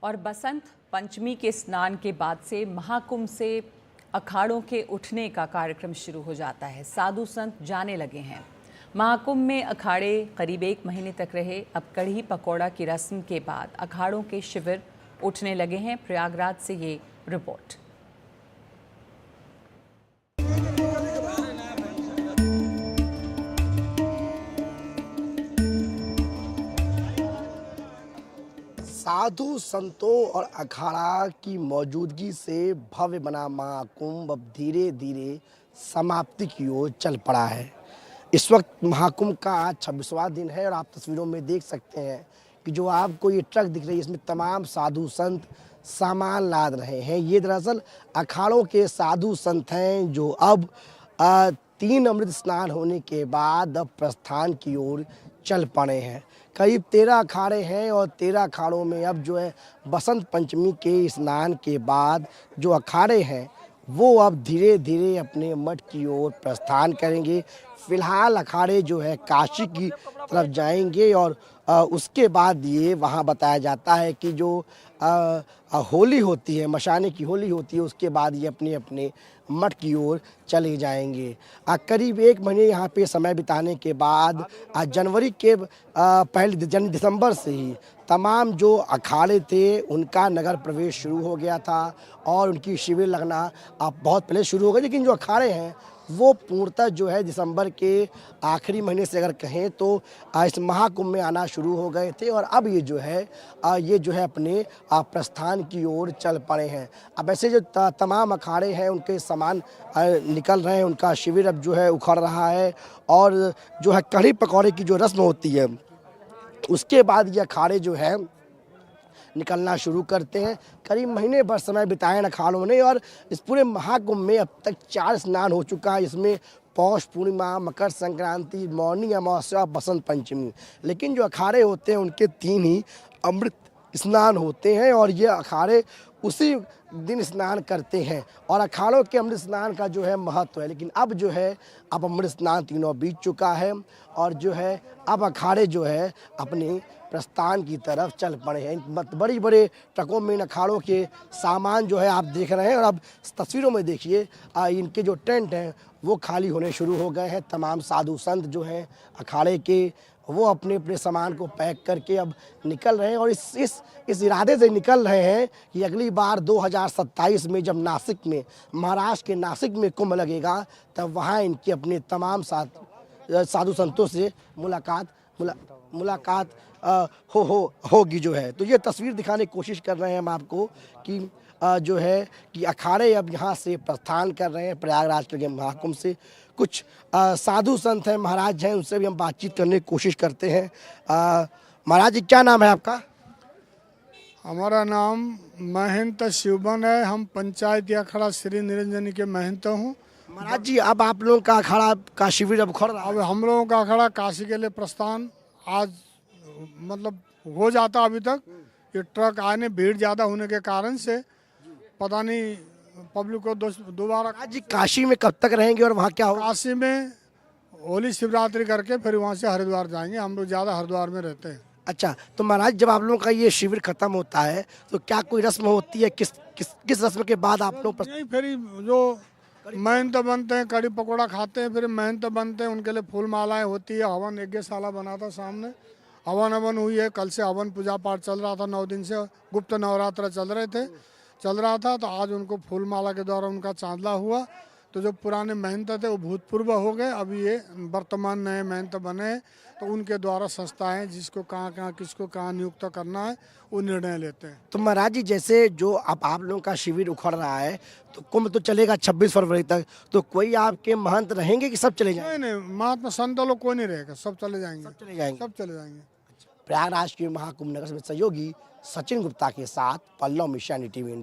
और बसंत पंचमी के स्नान के बाद से महाकुंभ से अखाड़ों के उठने का कार्यक्रम शुरू हो जाता है। साधु संत जाने लगे हैं। महाकुंभ में अखाड़े करीब 1 महीने तक रहे। अब कढ़ी पकौड़ा की रस्म के बाद अखाड़ों के शिविर उठने लगे हैं। प्रयागराज से ये रिपोर्ट। साधु संतों और अखाड़ा की मौजूदगी से भव्य बना महाकुंभ अब धीरे धीरे समाप्ति की ओर चल पड़ा है। इस वक्त महाकुंभ का आज 26वां दिन है और आप तस्वीरों में देख सकते हैं कि जो आपको ये ट्रक दिख रही है इसमें तमाम साधु संत सामान लाद रहे हैं। ये दरअसल अखाड़ों के साधु संत हैं जो अब 3 अमृत स्नान होने के बाद अब प्रस्थान की ओर चल पड़े हैं। करीब 13 अखाड़े हैं और 13 अखाड़ों में अब जो है बसंत पंचमी के स्नान के बाद जो अखाड़े हैं वो अब धीरे धीरे अपने मठ की ओर प्रस्थान करेंगे। फिलहाल अखाड़े जो है काशी की तरफ जाएंगे और उसके बाद ये वहाँ बताया जाता है कि जो होली होती है, मशाने की होली होती है, उसके बाद ये अपने अपने मठ की ओर चले जाएंगे। करीब 1 महीने यहाँ पे समय बिताने के बाद जनवरी के पहले दिसंबर से ही तमाम जो अखाड़े थे उनका नगर प्रवेश शुरू हो गया था और उनकी शिविर लगना बहुत पहले शुरू हो गए। लेकिन जो अखाड़े हैं वो पूर्णतः जो है दिसंबर के आखिरी महीने से अगर कहें तो इस महाकुंभ में आना शुरू हो गए थे और अब ये जो है अपने प्रस्थान की ओर चल पड़े हैं। अब ऐसे जो तमाम अखाड़े हैं उनके सामान निकल रहे हैं, उनका शिविर अब जो है उखड़ रहा है और जो है कढ़ी पकौड़े की जो रस्म होती है उसके बाद ये अखाड़े जो है निकलना शुरू करते हैं। करीब महीने भर समय बिताए अखाड़ों ने और इस पूरे महाकुंभ में अब तक 4 स्नान हो चुका है। इसमें पौष पूर्णिमा, मकर संक्रांति, मौनी अमावस्या, बसंत पंचमी। लेकिन जो अखाड़े होते हैं उनके 3 ही अमृत स्नान होते हैं और ये अखाड़े उसी दिन स्नान करते हैं और अखाड़ों के अमृत स्नान का जो है महत्व है। लेकिन अब जो है अब अमृत स्नान तीनों बीत चुका है और जो है अब अखाड़े जो है अपने प्रस्थान की तरफ चल पड़े हैं। बड़ी बड़े ट्रकों में इन अखाड़ों के सामान जो है आप देख रहे हैं और अब तस्वीरों में देखिए इनके जो टेंट हैं वो खाली होने शुरू हो गए हैं। तमाम साधु संत जो हैं अखाड़े के वो अपने अपने सामान को पैक करके अब निकल रहे हैं और इस इरादे से निकल रहे हैं कि अगली बार 2027 में जब नासिक में, महाराष्ट्र के नासिक में कुंभ लगेगा तब वहाँ इनके अपने तमाम साधु संतों से मुलाकात होगी जो है। तो ये तस्वीर दिखाने की कोशिश कर रहे हैं हम आपको कि जो है कि अखाड़े अब यहाँ से प्रस्थान कर रहे हैं प्रयागराज के महाकुंभ से। कुछ साधु संत हैं, महाराज हैं, उनसे भी हम बातचीत करने की कोशिश करते हैं। महाराज जी क्या नाम है आपका? हमारा नाम महंत शिवबन है। हम पंचायती अखाड़ा श्री निरंजनी के महंत हूँ। महाराज जी अब आप लोगों का अखाड़ा का शिविर अब खुल रहा है। अब हम लोगों का अखाड़ा काशी के लिए प्रस्थान आज मतलब हो जाता। अभी तक ये ट्रक आने भीड़ ज़्यादा होने के कारण से पता नहीं पब्लिक को दोबारा। आज काशी में कब तक रहेंगे और वहाँ क्या होगा? काशी में होली शिवरात्रि करके फिर वहाँ से हरिद्वार जाएंगे। हम लोग ज़्यादा हरिद्वार में रहते हैं। अच्छा, तो महाराज जब आप लोगों का ये शिविर खत्म होता है तो क्या कोई रस्म होती है? किस रस्म के बाद आप लोग? नहीं, फिर जो महंत बनते हैं कढ़ी पकौड़ा खाते हैं, फिर महंत बनते हैं उनके लिए फूल मालाएँ होती है। हवन यज्ञशाला बना था सामने, हवन हुई है। कल से हवन पूजा पाठ चल रहा था। 9 दिन से गुप्त नवरात्र चल रहा था तो आज उनको फूल माला के द्वारा उनका चांदला हुआ। तो जो पुराने महंत थे वो भूतपूर्व हो गए। अभी ये वर्तमान नए महंत बने तो उनके द्वारा संस्थाएं जिसको कहाँ किसको कहाँ नियुक्त करना है वो निर्णय लेते हैं। तो महाराज जी जैसे जो अब आप लोगों का शिविर उखड़ रहा है तो कुंभ तो चलेगा 26 फरवरी तक, तो कोई आपके महंत रहेंगे कि सब चले जाएंगे? नहीं, महात्मा संत लोग कोई नहीं रहेगा, सब चले जाएंगे। सब चले जाएंगे। प्रयागराज के महाकुंभ नगर में सहयोगी सचिन गुप्ता के साथ पल्लव मिश्रा, टीवी इंडिया।